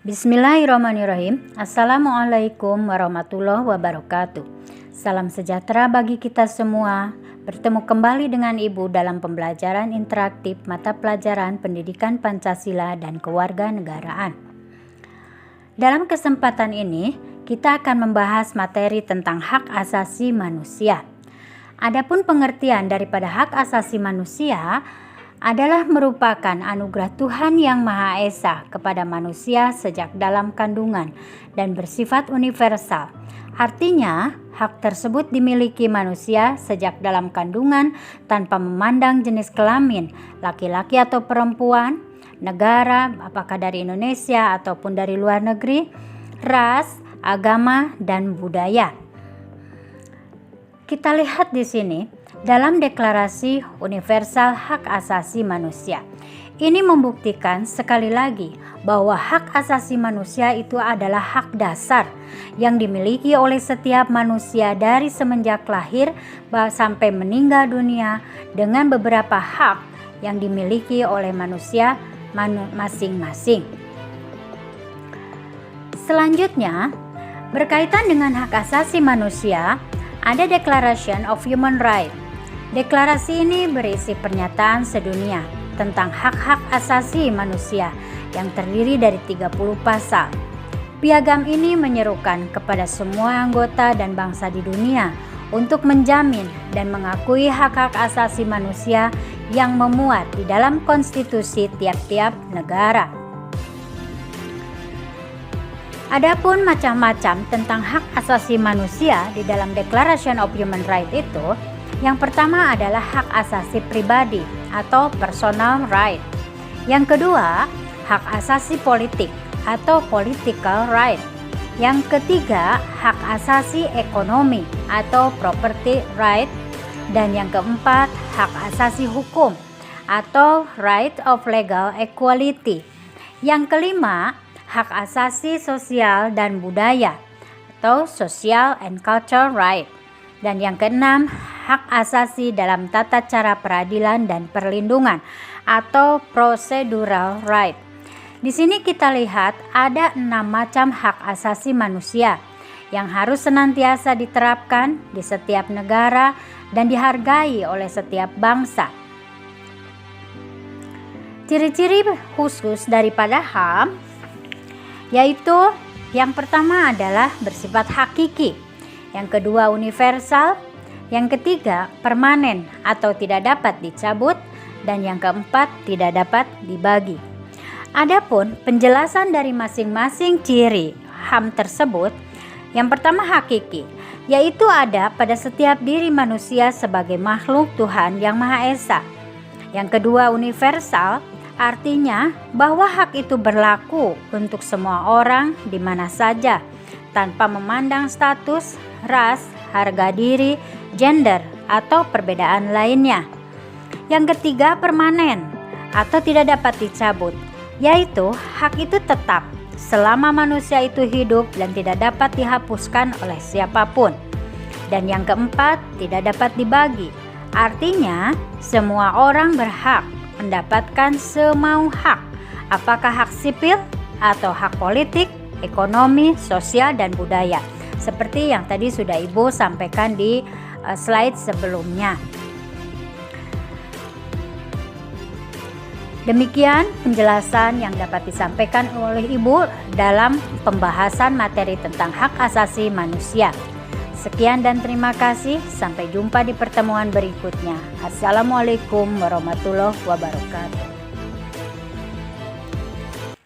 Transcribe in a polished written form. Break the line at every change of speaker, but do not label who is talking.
Bismillahirrahmanirrahim. Assalamualaikum warahmatullahi wabarakatuh. Salam sejahtera bagi kita semua. Bertemu kembali dengan Ibu dalam pembelajaran interaktif mata pelajaran Pendidikan Pancasila dan Kewarganegaraan. Dalam kesempatan ini, kita akan membahas materi tentang hak asasi manusia. Adapun pengertian daripada hak asasi manusia adalah merupakan anugerah Tuhan Yang Maha Esa kepada manusia sejak dalam kandungan dan bersifat universal. Artinya, hak tersebut dimiliki manusia sejak dalam kandungan tanpa memandang jenis kelamin, laki-laki atau perempuan, negara, apakah dari Indonesia ataupun dari luar negeri, ras, agama, dan budaya. Kita lihat di sini dalam Deklarasi Universal Hak Asasi Manusia. Ini membuktikan sekali lagi bahwa hak asasi manusia itu adalah hak dasar yang dimiliki oleh setiap manusia dari semenjak lahir sampai meninggal dunia, dengan beberapa hak yang dimiliki oleh manusia masing-masing. Selanjutnya, berkaitan dengan hak asasi manusia, ada Declaration of Human Rights. Deklarasi ini berisi pernyataan sedunia tentang hak-hak asasi manusia yang terdiri dari 30 pasal. Piagam ini menyerukan kepada semua anggota dan bangsa di dunia untuk menjamin dan mengakui hak-hak asasi manusia yang memuat di dalam konstitusi tiap-tiap negara. Adapun macam-macam tentang hak asasi manusia di dalam Declaration of Human Rights itu, yang pertama adalah hak asasi pribadi atau personal right. Yang kedua, hak asasi politik atau political right. Yang ketiga, hak asasi ekonomi atau property right. Dan yang keempat, hak asasi hukum atau right of legal equality. Yang kelima, hak asasi sosial dan budaya atau social and cultural right. Dan yang keenam, hak asasi dalam tata cara peradilan dan perlindungan atau procedural right. Di sini kita lihat ada 6 macam hak asasi manusia yang harus senantiasa diterapkan di setiap negara dan dihargai oleh setiap bangsa. Ciri-ciri khusus daripada HAM yaitu yang pertama adalah bersifat hakiki, yang kedua universal, yang ketiga permanen atau tidak dapat dicabut, dan yang keempat tidak dapat dibagi. Adapun penjelasan dari masing-masing ciri HAM tersebut, yang pertama hakiki, yaitu ada pada setiap diri manusia sebagai makhluk Tuhan Yang Maha Esa. Yang kedua universal, artinya bahwa hak itu berlaku untuk semua orang di mana saja, tanpa memandang status, ras, harga diri, gender, atau perbedaan lainnya. Yang ketiga permanen atau tidak dapat dicabut, yaitu hak itu tetap selama manusia itu hidup dan tidak dapat dihapuskan oleh siapapun. Dan yang keempat tidak dapat dibagi, artinya semua orang berhak mendapatkan semau hak, apakah hak sipil atau hak politik, ekonomi, sosial, dan budaya, seperti yang tadi sudah Ibu sampaikan di slide sebelumnya. Demikian penjelasan yang dapat disampaikan oleh Ibu dalam pembahasan materi tentang hak asasi manusia. Sekian dan terima kasih. Sampai jumpa di pertemuan berikutnya. Assalamualaikum warahmatullahi wabarakatuh.